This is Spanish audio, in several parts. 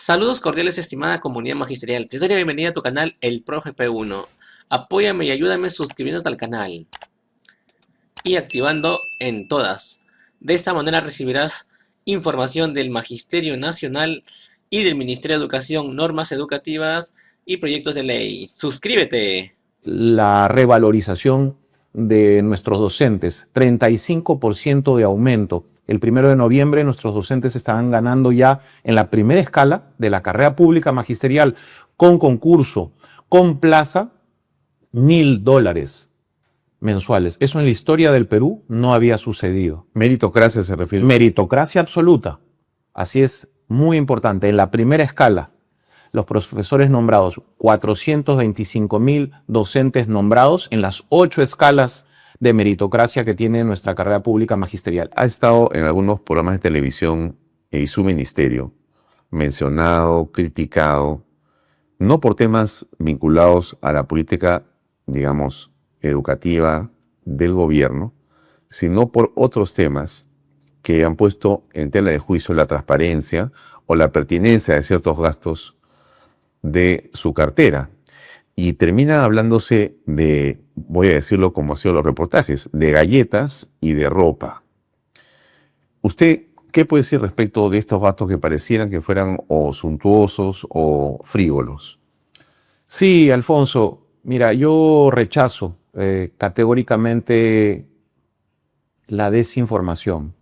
Saludos cordiales, estimada comunidad magisterial. Te doy la bienvenida a tu canal El Profe P1. Apóyame y ayúdame suscribiéndote al canal y activando en todas. De esta manera recibirás información del Magisterio Nacional y del Ministerio de Educación, normas educativas y proyectos de ley. ¡Suscríbete! La revalorización de nuestros docentes, 35% de aumento. El 1 de noviembre nuestros docentes estaban ganando ya en la primera escala de la carrera pública magisterial, con concurso, con plaza, $1,000 mensuales. Eso en la historia del Perú no había sucedido. Meritocracia se refiere. Meritocracia absoluta. Así es, muy importante. En la primera escala, los profesores nombrados, 425,000 docentes nombrados en las 8 escalas de meritocracia que tiene nuestra carrera pública magisterial. Ha estado en algunos programas de televisión y su ministerio mencionado, criticado, no por temas vinculados a la política, digamos, educativa del gobierno, sino por otros temas que han puesto en tela de juicio la transparencia o la pertinencia de ciertos gastos de su cartera. Y termina hablándose de, voy a decirlo como han sido los reportajes, de galletas y de ropa. ¿Usted qué puede decir respecto de estos gastos que parecieran que fueran o suntuosos o frívolos? Sí, Alfonso, mira, yo rechazo categóricamente la desinformación.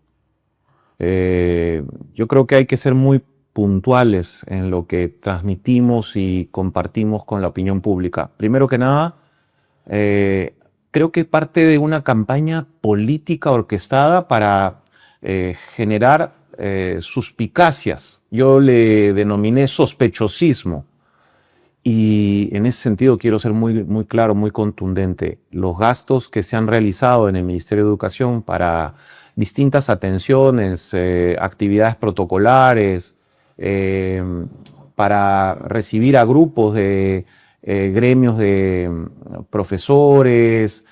Yo creo que hay que ser muy puntuales en lo que transmitimos y compartimos con la opinión pública. Primero que nada, creo que parte de una campaña política orquestada para generar suspicacias. Yo le denominé sospechosismo. Y en ese sentido quiero ser muy claro, muy contundente. Los gastos que se han realizado en el Ministerio de Educación para distintas atenciones, actividades protocolares, para recibir a grupos de gremios de profesores,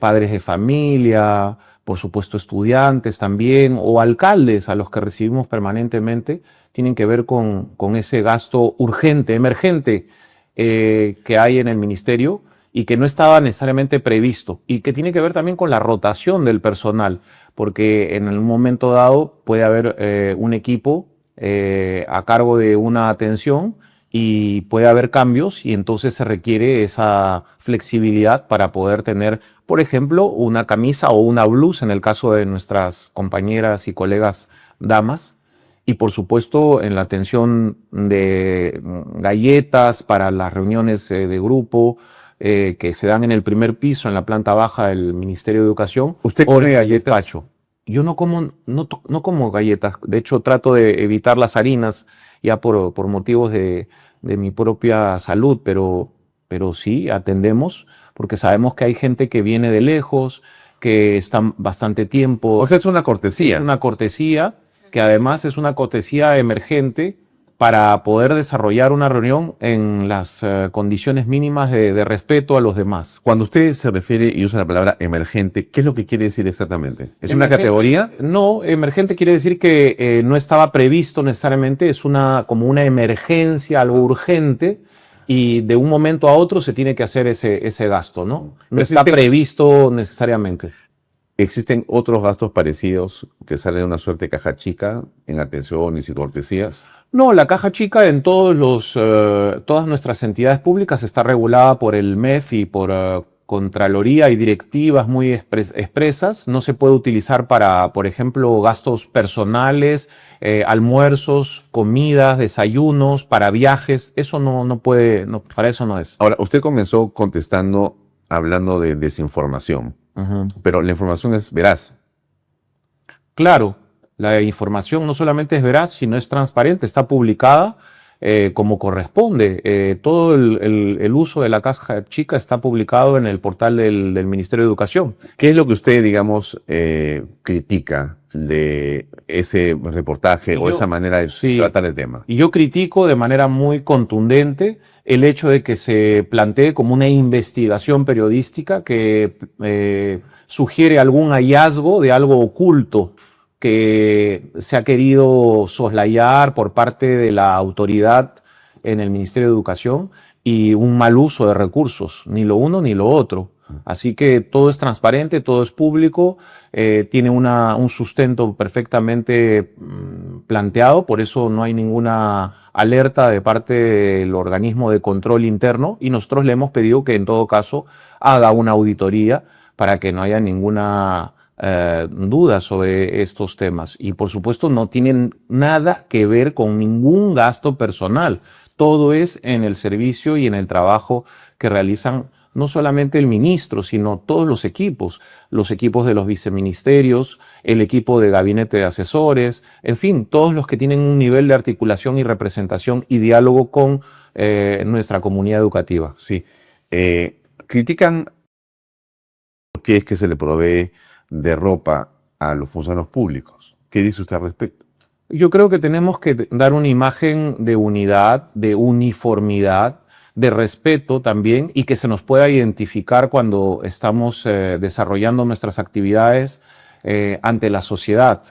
padres de familia, por supuesto estudiantes también, o alcaldes a los que recibimos permanentemente, tienen que ver con ese gasto urgente, emergente que hay en el ministerio y que no estaba necesariamente previsto, y que tiene que ver también con la rotación del personal, porque en un momento dado puede haber un equipo a cargo de una atención y puede haber cambios, y entonces se requiere esa flexibilidad para poder tener, por ejemplo, una camisa o una blusa en el caso de nuestras compañeras y colegas damas. Y por supuesto en la atención de galletas para las reuniones de grupo que se dan en el primer piso, en la planta baja del Ministerio de Educación. ¿Usted come galletas? Despacho. Yo no como galletas, de hecho trato de evitar las harinas ya por motivos de mi propia salud, pero sí atendemos porque sabemos que hay gente que viene de lejos, que están bastante tiempo. O sea, es una cortesía. Es una cortesía, que además es una cortesía emergente para poder desarrollar una reunión en las condiciones mínimas de respeto a los demás. Cuando usted se refiere y usa la palabra emergente, ¿qué es lo que quiere decir exactamente? ¿Es una Emergente, categoría? No, emergente quiere decir que no estaba previsto necesariamente, es como una emergencia, algo urgente, y de un momento a otro se tiene que hacer ese gasto, ¿no? No está previsto necesariamente. ¿Existen otros gastos parecidos que salen de una suerte de caja chica en atenciones y cortesías? No, la caja chica en todas nuestras entidades públicas está regulada por el MEF y por Contraloría y directivas muy expresas. No se puede utilizar para, por ejemplo, gastos personales, almuerzos, comidas, desayunos, para viajes. Eso no puede, para eso no es. Ahora, usted comenzó contestando, hablando de desinformación, pero la información es veraz. Claro, la información no solamente es veraz, sino es transparente, está publicada como corresponde. Todo el uso de la caja chica está publicado en el portal del Ministerio de Educación. ¿Qué es lo que usted, digamos, critica de ese reportaje o esa manera de tratar el tema? Y yo critico de manera muy contundente el hecho de que se plantee como una investigación periodística que sugiere algún hallazgo de algo oculto que se ha querido soslayar por parte de la autoridad en el Ministerio de Educación y un mal uso de recursos, ni lo uno ni lo otro. Así que todo es transparente, todo es público, tiene un sustento perfectamente planteado, por eso no hay ninguna alerta de parte del organismo de control interno y nosotros le hemos pedido que en todo caso haga una auditoría para que no haya ninguna duda sobre estos temas. Y por supuesto no tienen nada que ver con ningún gasto personal. Todo es en el servicio y en el trabajo que realizan no solamente el ministro, sino todos los equipos de los viceministerios, el equipo de gabinete de asesores, en fin, todos los que tienen un nivel de articulación y representación y diálogo con nuestra comunidad educativa. Sí. Critican por qué es que se le provee de ropa a los funcionarios públicos. ¿Qué dice usted al respecto? Yo creo que tenemos que dar una imagen de unidad, de uniformidad, de respeto también y que se nos pueda identificar cuando estamos desarrollando nuestras actividades ante la sociedad.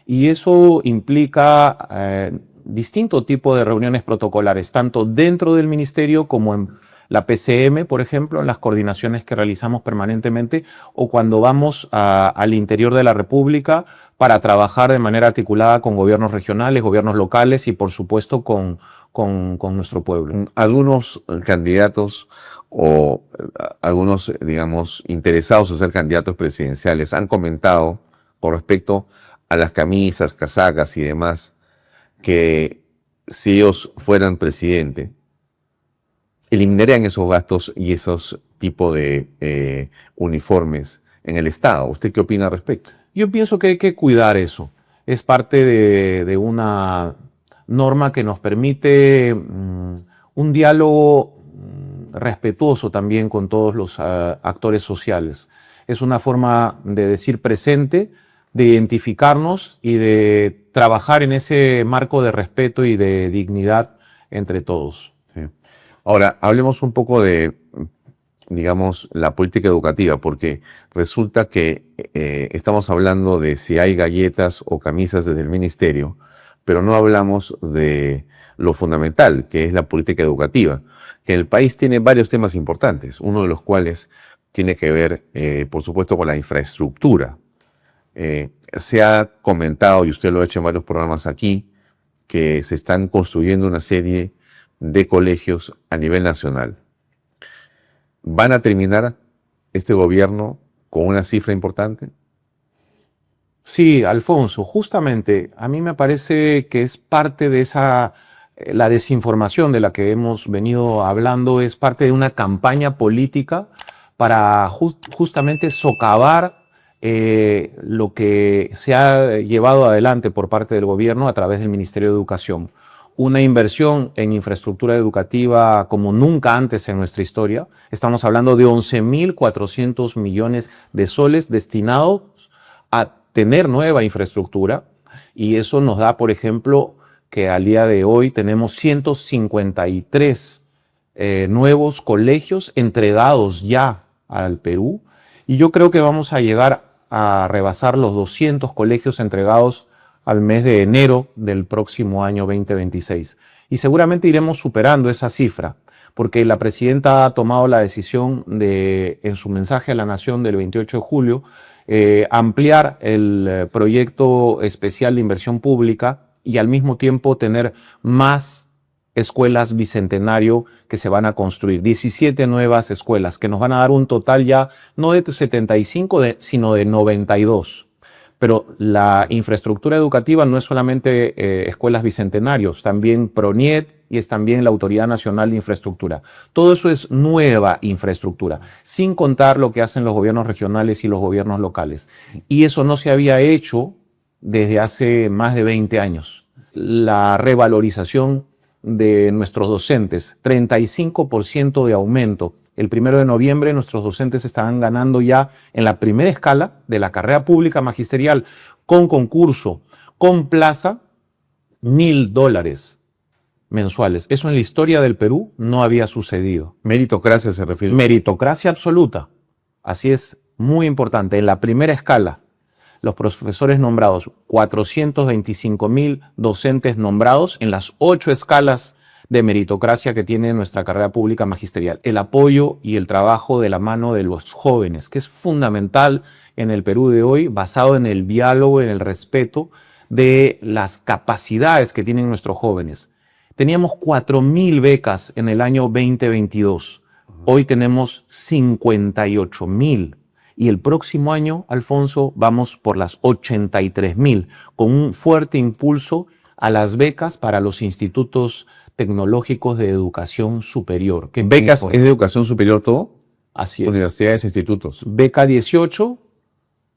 Y eso implica distinto tipo de reuniones protocolares, tanto dentro del ministerio como en la PCM, por ejemplo, en las coordinaciones que realizamos permanentemente, o cuando vamos al interior de la República para trabajar de manera articulada con gobiernos regionales, gobiernos locales y, por supuesto, con nuestro pueblo. Algunos candidatos o algunos, digamos, interesados en ser candidatos presidenciales han comentado con respecto a las camisas, casacas y demás, que si ellos fueran presidente, eliminarían esos gastos y esos tipos de uniformes en el Estado. ¿Usted qué opina al respecto? Yo pienso que hay que cuidar eso. Es parte de una norma que nos permite un diálogo respetuoso también con todos los actores sociales. Es una forma de decir presente, de identificarnos y de trabajar en ese marco de respeto y de dignidad entre todos. Sí. Ahora, hablemos un poco de, digamos, la política educativa, porque resulta que estamos hablando de si hay galletas o camisas desde el ministerio, pero no hablamos de lo fundamental, que es la política educativa, que en el país tiene varios temas importantes, uno de los cuales tiene que ver, por supuesto, con la infraestructura. Se ha comentado, y usted lo ha hecho en varios programas aquí, que se están construyendo una serie de colegios a nivel nacional. ¿Van a terminar este gobierno con una cifra importante? Sí, Alfonso, justamente a mí me parece que es parte de la desinformación de la que hemos venido hablando, es parte de una campaña política para justamente socavar lo que se ha llevado adelante por parte del gobierno a través del Ministerio de Educación. Una inversión en infraestructura educativa como nunca antes en nuestra historia. Estamos hablando de 11.400 millones de soles destinados a tener nueva infraestructura y eso nos da, por ejemplo, que al día de hoy tenemos 153 nuevos colegios entregados ya al Perú y yo creo que vamos a llegar a rebasar los 200 colegios entregados al mes de enero del próximo año 2026. Y seguramente iremos superando esa cifra, porque la presidenta ha tomado la decisión de, en su mensaje a la Nación del 28 de julio, ampliar el proyecto especial de inversión pública y al mismo tiempo tener más escuelas bicentenario que se van a construir. 17 nuevas escuelas que nos van a dar un total ya no de 75, sino de 92. Pero la infraestructura educativa no es solamente escuelas bicentenarios, también PRONIET y es también la Autoridad Nacional de Infraestructura. Todo eso es nueva infraestructura, sin contar lo que hacen los gobiernos regionales y los gobiernos locales. Y eso no se había hecho desde hace más de 20 años. La revalorización de nuestros docentes, 35% de aumento. El 1 de noviembre nuestros docentes estaban ganando ya en la primera escala de la carrera pública magisterial con concurso, con plaza, $1.000 mensuales. Eso en la historia del Perú no había sucedido. Meritocracia se refiere. Meritocracia absoluta. Así es, muy importante. En la primera escala. los profesores nombrados, 425.000 docentes nombrados en las 8 escalas de meritocracia que tiene nuestra carrera pública magisterial. El apoyo y el trabajo de la mano de los jóvenes, que es fundamental en el Perú de hoy, basado en el diálogo, en el respeto de las capacidades que tienen nuestros jóvenes. Teníamos 4.000 becas en el año 2022. Hoy tenemos 58.000. Y el próximo año, Alfonso, vamos por las 83.000, con un fuerte impulso a las becas para los institutos tecnológicos de educación superior. ¿Becas es de educación superior todo? Así es. Universidades e institutos. Beca 18,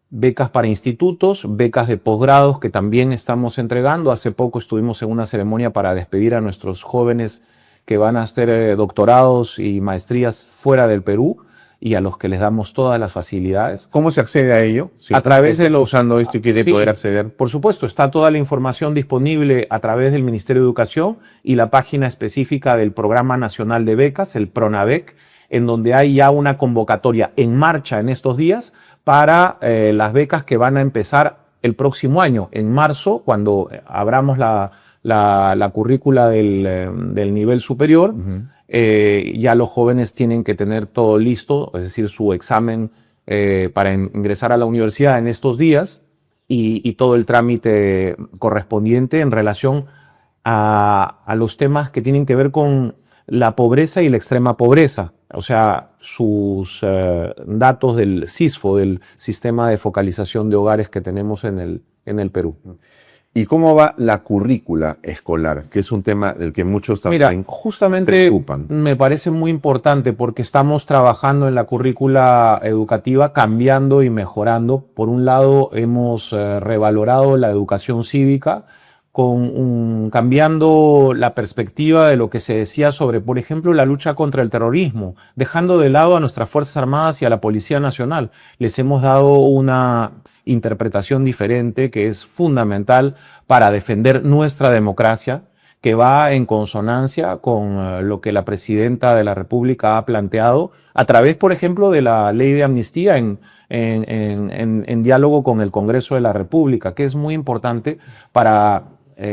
becas para institutos, becas de posgrados que también estamos entregando. Hace poco estuvimos en una ceremonia para despedir a nuestros jóvenes que van a hacer doctorados y maestrías fuera del Perú, y a los que les damos todas las facilidades. ¿Cómo se accede a ello? Sí, a través de los... Usando esto y quiere poder acceder. Por supuesto, está toda la información disponible a través del Ministerio de Educación y la página específica del Programa Nacional de Becas, el PRONAVEC, en donde hay ya una convocatoria en marcha en estos días para las becas que van a empezar el próximo año, en marzo, cuando abramos la currícula del nivel superior. Ya los jóvenes tienen que tener todo listo, es decir, su examen para ingresar a la universidad en estos días y todo el trámite correspondiente en relación a los temas que tienen que ver con la pobreza y la extrema pobreza. O sea, sus datos del SISFO, del Sistema de Focalización de Hogares que tenemos en el Perú. ¿Y cómo va la currícula escolar? Que es un tema del que muchos también Mira, justamente preocupan. Me parece muy importante porque estamos trabajando en la currícula educativa, cambiando y mejorando. Por un lado, hemos revalorado la educación cívica, cambiando la perspectiva de lo que se decía sobre, por ejemplo, la lucha contra el terrorismo, dejando de lado a nuestras Fuerzas Armadas y a la Policía Nacional. Les hemos dado una interpretación diferente que es fundamental para defender nuestra democracia, que va en consonancia con lo que la Presidenta de la República ha planteado a través, por ejemplo, de la ley de amnistía en diálogo con el Congreso de la República, que es muy importante para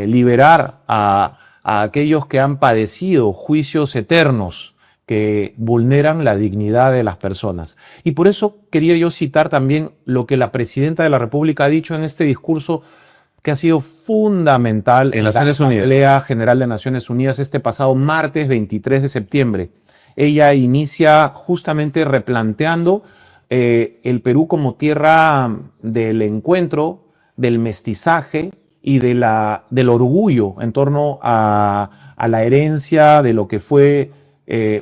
liberar a aquellos que han padecido juicios eternos que vulneran la dignidad de las personas. Y por eso quería yo citar también lo que la Presidenta de la República ha dicho en este discurso que ha sido fundamental en la Asamblea General de Naciones Unidas este pasado martes 23 de septiembre. Ella inicia justamente replanteando el Perú como tierra del encuentro, del mestizaje y del orgullo en torno a la herencia de lo que fue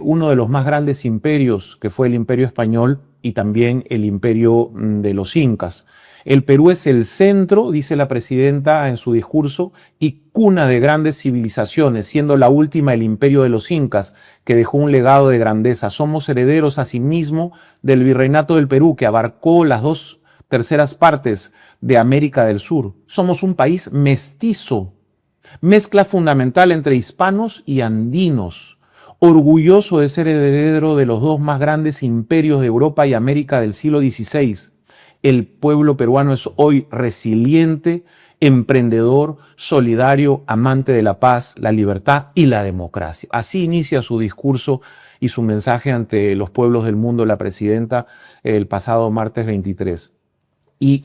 uno de los más grandes imperios, que fue el Imperio Español y también el Imperio de los Incas. El Perú es el centro, dice la Presidenta en su discurso, y cuna de grandes civilizaciones, siendo la última el Imperio de los Incas, que dejó un legado de grandeza. Somos herederos asimismo del Virreinato del Perú, que abarcó las 2/3 partes de América del Sur. Somos un país mestizo, mezcla fundamental entre hispanos y andinos, orgulloso de ser heredero de los 2 más grandes imperios de Europa y América del siglo XVI. El pueblo peruano es hoy resiliente, emprendedor, solidario, amante de la paz, la libertad y la democracia. Así inicia su discurso y su mensaje ante los pueblos del mundo la Presidenta el pasado martes 23. Y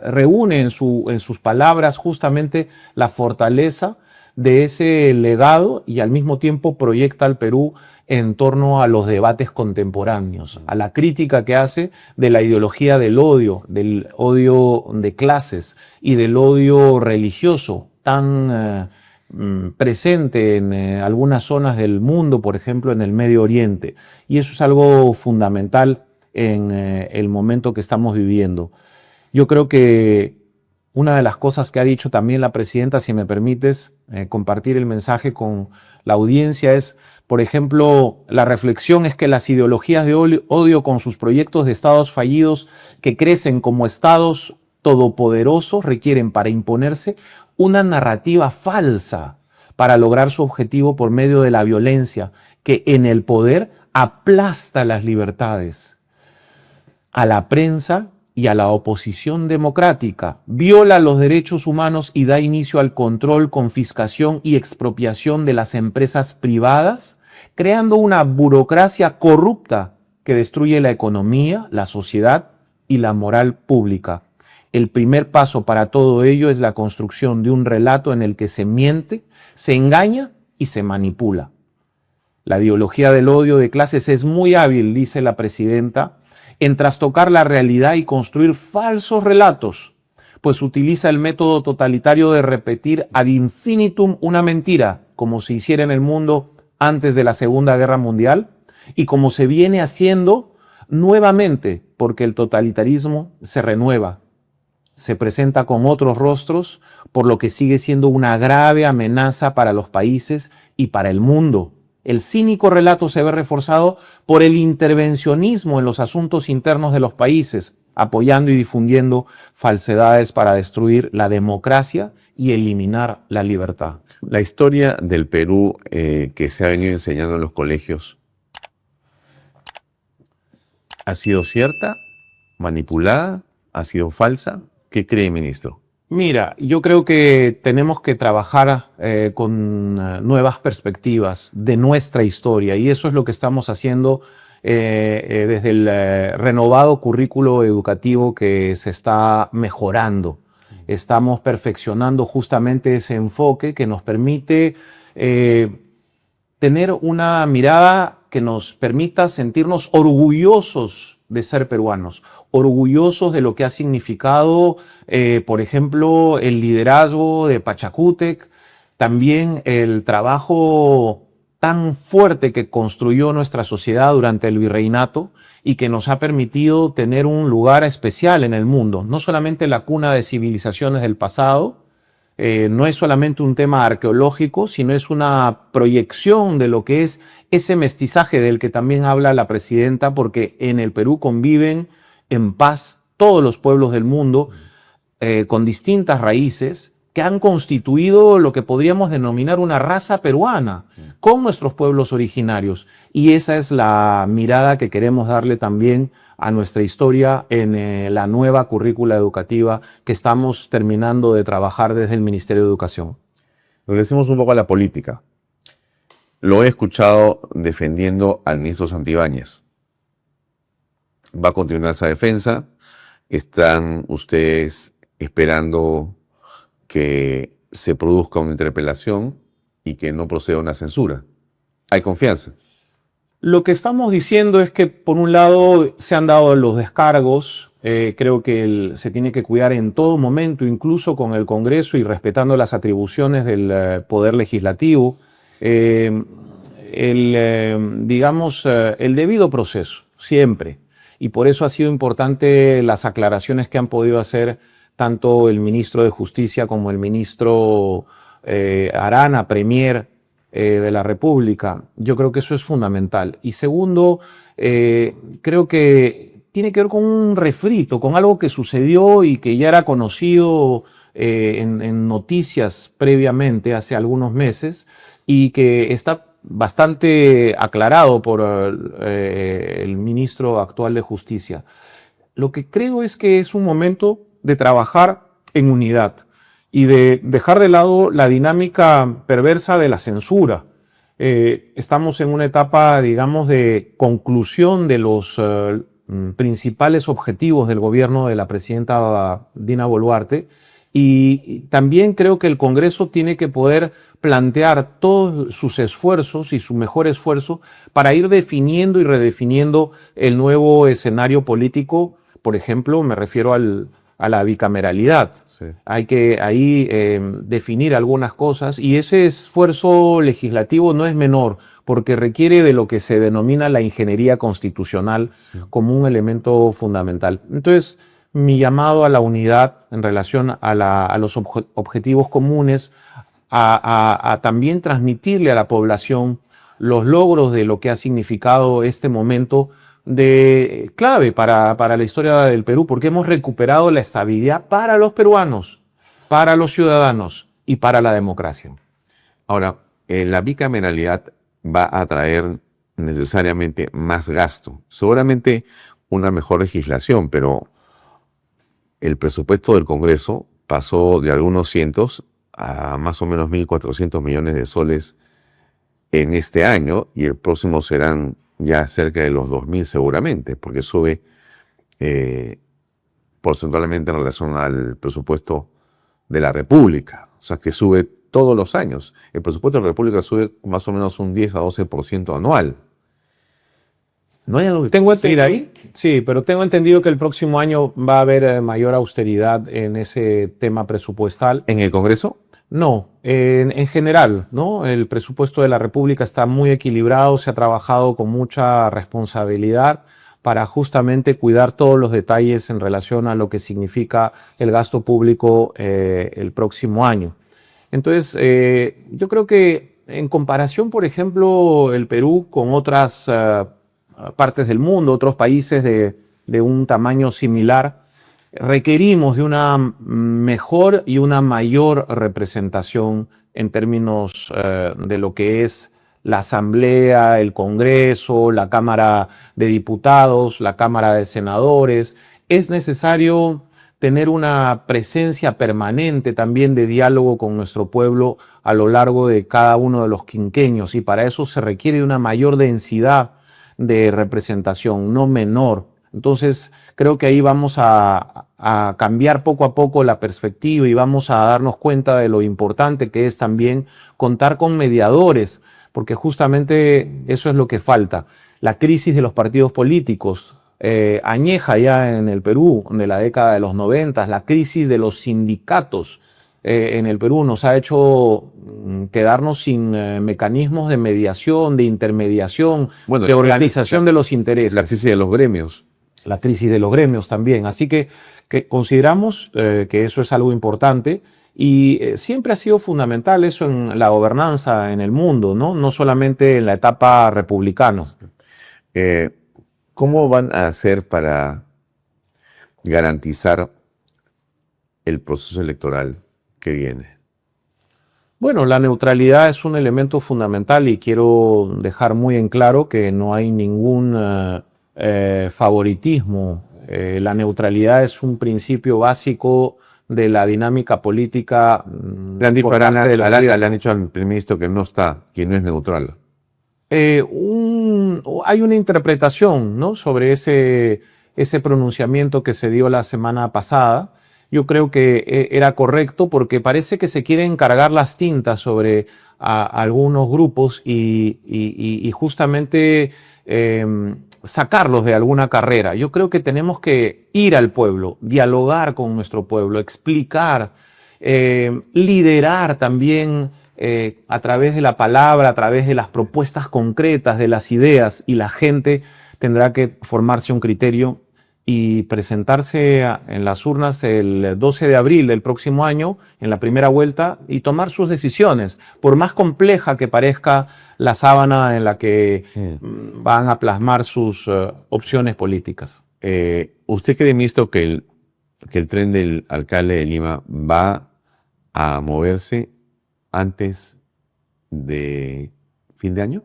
reúne en sus palabras justamente la fortaleza de ese legado y al mismo tiempo proyecta al Perú en torno a los debates contemporáneos, a la crítica que hace de la ideología del odio de clases y del odio religioso tan presente en algunas zonas del mundo, por ejemplo en el Medio Oriente. Y eso es algo fundamental en el momento que estamos viviendo. Yo creo que una de las cosas que ha dicho también la Presidenta, si me permites compartir el mensaje con la audiencia, es, por ejemplo, la reflexión es que las ideologías de odio con sus proyectos de estados fallidos que crecen como estados todopoderosos requieren para imponerse una narrativa falsa para lograr su objetivo por medio de la violencia que en el poder aplasta las libertades, a la prensa y a la oposición democrática, viola los derechos humanos y da inicio al control, confiscación y expropiación de las empresas privadas, creando una burocracia corrupta que destruye la economía, la sociedad y la moral pública. El primer paso para todo ello es la construcción de un relato en el que se miente, se engaña y se manipula. La ideología del odio de clases es muy hábil, dice la presidenta, en trastocar la realidad y construir falsos relatos, pues utiliza el método totalitario de repetir ad infinitum una mentira, como se hiciera en el mundo antes de la Segunda Guerra Mundial y como se viene haciendo nuevamente, porque el totalitarismo se renueva, se presenta con otros rostros, por lo que sigue siendo una grave amenaza para los países y para el mundo. El cínico relato se ve reforzado por el intervencionismo en los asuntos internos de los países, apoyando y difundiendo falsedades para destruir la democracia y eliminar la libertad. La historia del Perú que se ha venido enseñando en los colegios, ¿ha sido cierta, manipulada, ha sido falsa? ¿Qué cree, ministro? Mira, yo creo que tenemos que trabajar con nuevas perspectivas de nuestra historia y eso es lo que estamos haciendo desde el renovado currículo educativo que se está mejorando. Estamos perfeccionando justamente ese enfoque que nos permite tener una mirada que nos permita sentirnos orgullosos de ser peruanos, orgullosos de lo que ha significado, por ejemplo, el liderazgo de Pachacútec, también el trabajo tan fuerte que construyó nuestra sociedad durante el virreinato y que nos ha permitido tener un lugar especial en el mundo, no solamente la cuna de civilizaciones del pasado, no es solamente un tema arqueológico, sino es una proyección de lo que es ese mestizaje del que también habla la presidenta, porque en el Perú conviven en paz todos los pueblos del mundo con distintas raíces que han constituido lo que podríamos denominar una raza peruana con nuestros pueblos originarios. Y esa es la mirada que queremos darle también a nuestra historia en la nueva currícula educativa que estamos terminando de trabajar desde el Ministerio de Educación. Regresemos un poco a la política. Lo he escuchado defendiendo al ministro Santibáñez. ¿Va a continuar esa defensa? ¿Están ustedes esperando que se produzca una interpelación y que no proceda una censura? ¿Hay confianza? Lo que estamos diciendo es que, por un lado, se han dado los descargos. Creo que se tiene que cuidar en todo momento, incluso con el Congreso y respetando las atribuciones del Poder Legislativo, digamos, el debido proceso, siempre. Y por eso ha sido importante las aclaraciones que han podido hacer tanto el ministro de Justicia como el ministro Arana, premier de la República. Yo creo que eso es fundamental. Y segundo, creo que tiene que ver con un refrito, con algo que sucedió y que ya era conocido en noticias previamente, hace algunos meses, y que está bastante aclarado por el ministro actual de Justicia. Lo que creo es que es un momento de trabajar en unidad y de dejar de lado la dinámica perversa de la censura. Estamos en una etapa, digamos, de conclusión de los principales objetivos del gobierno de la presidenta Dina Boluarte, y también creo que el Congreso tiene que poder plantear todos sus esfuerzos y su mejor esfuerzo para ir definiendo y redefiniendo el nuevo escenario político. Por ejemplo, me refiero a la bicameralidad. Sí. Hay que ahí definir algunas cosas y ese esfuerzo legislativo no es menor porque requiere de lo que se denomina la ingeniería constitucional como un elemento fundamental. Entonces, mi llamado a la unidad en relación a los objetivos comunes, a también transmitirle a la población los logros de lo que ha significado este momento de clave para la historia del Perú, porque hemos recuperado la estabilidad para los peruanos, para los ciudadanos y para la democracia. Ahora, la bicameralidad va a traer necesariamente más gasto, seguramente una mejor legislación, pero el presupuesto del Congreso pasó de algunos cientos a más o menos 1.400 millones de soles en este año, y el próximo serán ya cerca de los 2.000 seguramente, porque sube porcentualmente en relación al presupuesto de la República. O sea, que sube todos los años. El presupuesto de la República sube más o menos un 10 a 12% anual. ¿No hay algo que Tengo ir ahí? Sí, pero tengo entendido que el próximo año va a haber mayor austeridad en ese tema presupuestal. ¿En el Congreso? No, en general, ¿no? El presupuesto de la República está muy equilibrado, se ha trabajado con mucha responsabilidad para justamente cuidar todos los detalles en relación a lo que significa el gasto público el próximo año. Entonces, yo creo que en comparación, por ejemplo, el Perú con otras partes del mundo, otros países de un tamaño similar, requerimos de una mejor y una mayor representación en términos de lo que es la Asamblea, el Congreso, la Cámara de Diputados, la Cámara de Senadores. Es necesario tener una presencia permanente también de diálogo con nuestro pueblo a lo largo de cada uno de los quinquenios, y para eso se requiere de una mayor densidad de representación, no menor. Entonces, creo que ahí vamos a cambiar poco a poco la perspectiva y vamos a darnos cuenta de lo importante que es también contar con mediadores, porque justamente eso es lo que falta. La crisis de los partidos políticos, añeja ya en el Perú, de la década de los 90, la crisis de los sindicatos en el Perú nos ha hecho quedarnos sin mecanismos de mediación, de intermediación, Bueno, de organización de los intereses. La crisis de los gremios. La crisis de los gremios también. Así que consideramos que eso es algo importante, y siempre ha sido fundamental eso en la gobernanza en el mundo, ¿no? No solamente en la etapa republicana. ¿Cómo van a hacer para garantizar el proceso electoral que viene? Bueno, la neutralidad es un elemento fundamental y quiero dejar muy en claro que no hay ningún favoritismo. La neutralidad es un principio básico de la dinámica política. Le han dicho, le han dicho al primer ministro que no está, que no es neutral. Hay una interpretación, ¿no?, sobre ese pronunciamiento que se dio la semana pasada. Yo creo que era correcto porque parece que se quieren cargar las tintas sobre algunos grupos y justamente sacarlos de alguna carrera. Yo creo que tenemos que ir al pueblo, dialogar con nuestro pueblo, explicar, liderar también a través de la palabra, a través de las propuestas concretas, de las ideas, y la gente tendrá que formarse un criterio y presentarse en las urnas el 12 de abril del próximo año, en la primera vuelta, y tomar sus decisiones, por más compleja que parezca la sábana en la que van a plasmar sus opciones políticas. ¿Usted cree, ministro, que el tren del alcalde de Lima va a moverse antes de fin de año?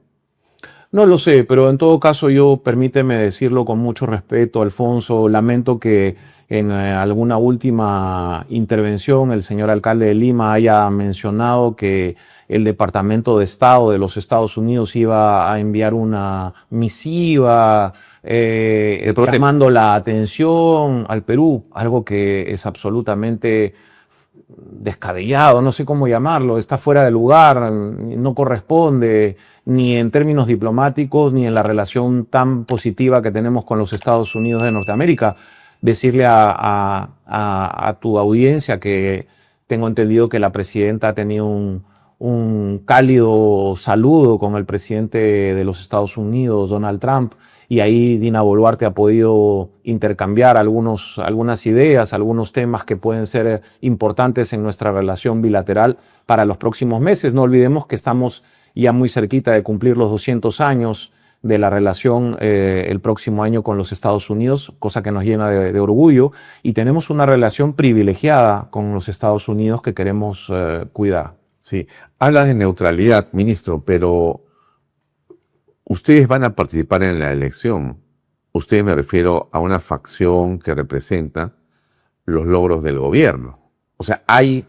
No lo sé, pero en todo caso permíteme decirlo con mucho respeto, Alfonso, lamento que en alguna última intervención el señor alcalde de Lima haya mencionado que el Departamento de Estado de los Estados Unidos iba a enviar una misiva llamando la atención al Perú, algo que es absolutamente descabellado, no sé cómo llamarlo, está fuera de lugar, no corresponde ni en términos diplomáticos ni en la relación tan positiva que tenemos con los Estados Unidos de Norteamérica. Decirle a tu audiencia que tengo entendido que la presidenta ha tenido un cálido saludo con el presidente de los Estados Unidos, Donald Trump, y ahí Dina Boluarte ha podido intercambiar algunas ideas, algunos temas que pueden ser importantes en nuestra relación bilateral para los próximos meses. No olvidemos que estamos ya muy cerquita de cumplir los 200 años de la relación el próximo año con los Estados Unidos, cosa que nos llena de orgullo, y tenemos una relación privilegiada con los Estados Unidos que queremos cuidar. Sí, habla de neutralidad, ministro, pero ustedes van a participar en la elección. Ustedes, me refiero a una facción que representa los logros del gobierno. O sea, hay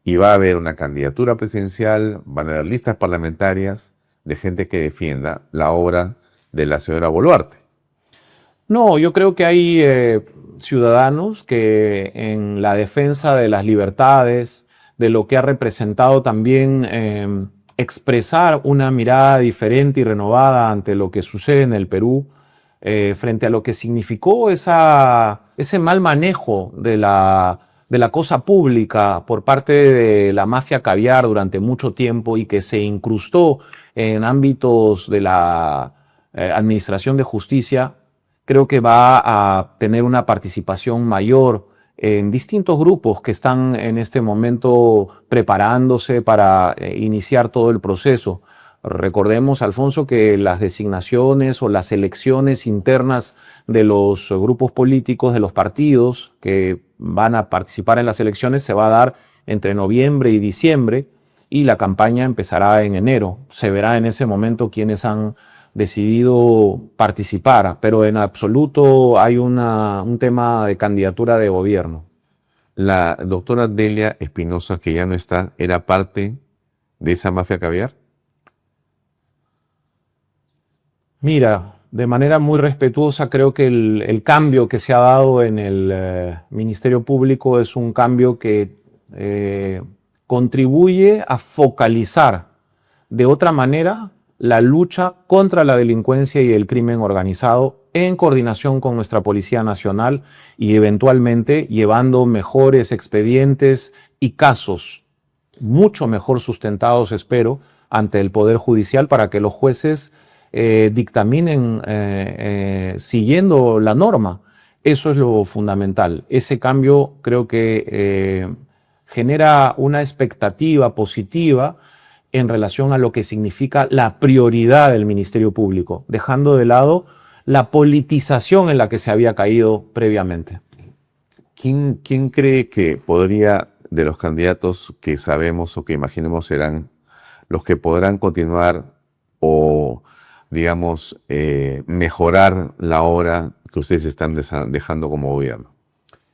y va a haber una candidatura presidencial, van a haber listas parlamentarias de gente que defienda la obra de la señora Boluarte. No, yo creo que hay ciudadanos que en la defensa de las libertades, de lo que ha representado también expresar una mirada diferente y renovada ante lo que sucede en el Perú, frente a lo que significó ese mal manejo de la cosa pública por parte de la mafia caviar durante mucho tiempo y que se incrustó en ámbitos de la administración de justicia. Creo que va a tener una participación mayor en distintos grupos que están en este momento preparándose para iniciar todo el proceso. Recordemos, Alfonso, que las designaciones o las elecciones internas de los grupos políticos, de los partidos que van a participar en las elecciones, se va a dar entre noviembre y diciembre y la campaña empezará en enero. Se verá en ese momento quiénes han decidido participar, pero en absoluto hay un tema de candidatura de gobierno. La doctora Delia Espinosa, que ya no está, ¿era parte de esa mafia caviar? Mira, de manera muy respetuosa, creo que el cambio que se ha dado en el Ministerio Público es un cambio que contribuye a focalizar de otra manera la lucha contra la delincuencia y el crimen organizado en coordinación con nuestra Policía Nacional y eventualmente llevando mejores expedientes y casos mucho mejor sustentados, espero, ante el Poder Judicial para que los jueces dictaminen siguiendo la norma. Eso es lo fundamental. Ese cambio creo que genera una expectativa positiva en relación a lo que significa la prioridad del Ministerio Público, dejando de lado la politización en la que se había caído previamente. ¿Quién cree que podría, de los candidatos que sabemos o que imaginemos serán los que podrán continuar o, digamos, mejorar la obra que ustedes están dejando como gobierno?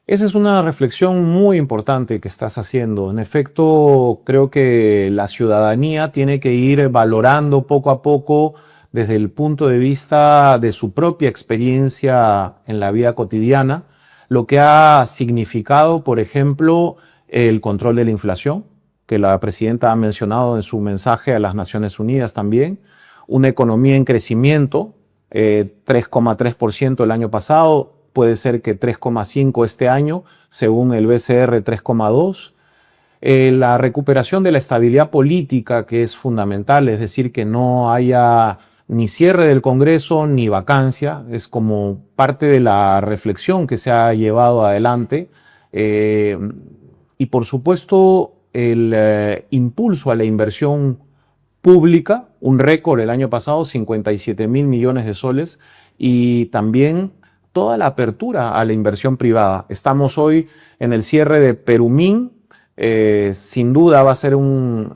Esa es una reflexión muy importante que estás haciendo. En efecto, creo que la ciudadanía tiene que ir valorando poco a poco desde el punto de vista de su propia experiencia en la vida cotidiana, lo que ha significado, por ejemplo, el control de la inflación, que la presidenta ha mencionado en su mensaje a las Naciones Unidas también, una economía en crecimiento, 3,3% el año pasado, puede ser que 3,5 este año, según el BCR 3,2. La recuperación de la estabilidad política, que es fundamental, es decir, que no haya ni cierre del Congreso ni vacancia, es como parte de la reflexión que se ha llevado adelante. Y por supuesto, el impulso a la inversión pública, un récord el año pasado, 57.000 millones de soles, y también toda la apertura a la inversión privada. Estamos hoy en el cierre de Perumín, sin duda va a ser un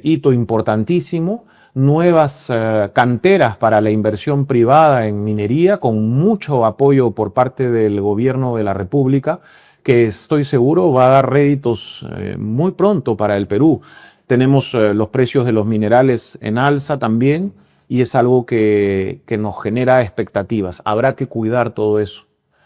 hito importantísimo, nuevas canteras para la inversión privada en minería, con mucho apoyo por parte del gobierno de la República, que estoy seguro va a dar réditos muy pronto para el Perú. Tenemos los precios de los minerales en alza también, y es algo que nos genera expectativas. Habrá que cuidar todo eso.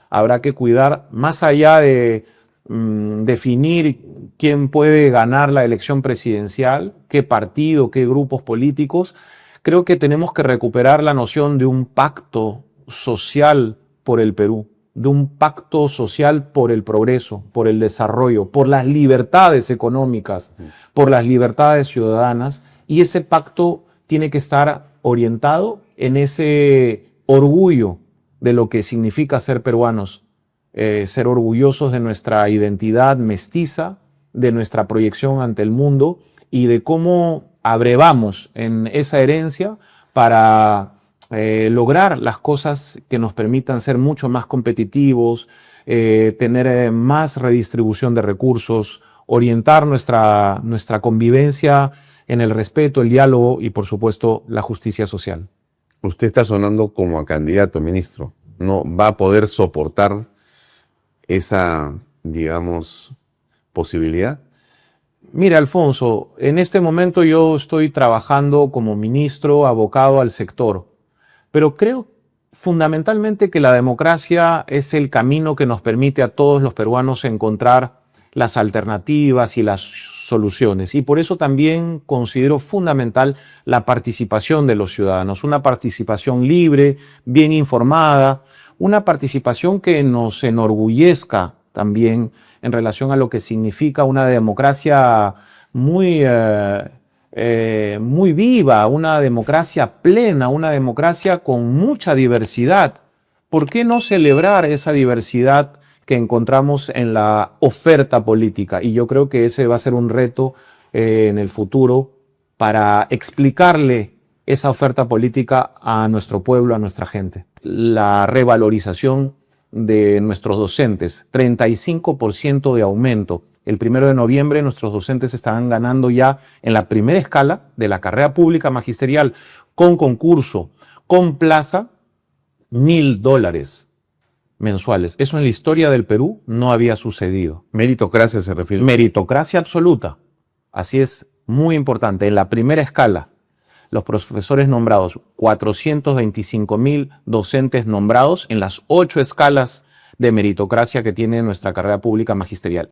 Habrá que cuidar, más allá de definir quién puede ganar la elección presidencial, qué partido, qué grupos políticos, creo que tenemos que recuperar la noción de un pacto social por el Perú, de un pacto social por el progreso, por el desarrollo, por las libertades económicas, por las libertades ciudadanas, y ese pacto tiene que estar orientado en ese orgullo de lo que significa ser peruanos, ser orgullosos de nuestra identidad mestiza, de nuestra proyección ante el mundo y de cómo abrevamos en esa herencia para lograr las cosas que nos permitan ser mucho más competitivos, tener más redistribución de recursos, orientar nuestra convivencia en el respeto, el diálogo y, por supuesto, la justicia social. Usted está sonando como a candidato, ministro. ¿No va a poder soportar esa digamos, posibilidad? Mira, Alfonso, en este momento yo estoy trabajando como ministro abocado al sector, pero creo fundamentalmente que la democracia es el camino que nos permite a todos los peruanos encontrar las alternativas y las soluciones. Y por eso también considero fundamental la participación de los ciudadanos, una participación libre, bien informada, una participación que nos enorgullezca también en relación a lo que significa una democracia muy, muy viva, una democracia plena, una democracia con mucha diversidad. ¿Por qué no celebrar esa diversidad que encontramos en la oferta política? Y yo creo que ese va a ser un reto en el futuro para explicarle esa oferta política a nuestro pueblo, a nuestra gente. La revalorización de nuestros docentes, 35% de aumento. El 1 de noviembre nuestros docentes estarán ganando ya en la primera escala de la carrera pública magisterial, con concurso, con plaza, $1,000 mensuales. Eso en la historia del Perú no había sucedido. Meritocracia se refiere. Meritocracia absoluta. Así es, muy importante. En la primera escala, los profesores nombrados, 425,000 docentes nombrados en las 8 escalas de meritocracia que tiene nuestra carrera pública magisterial.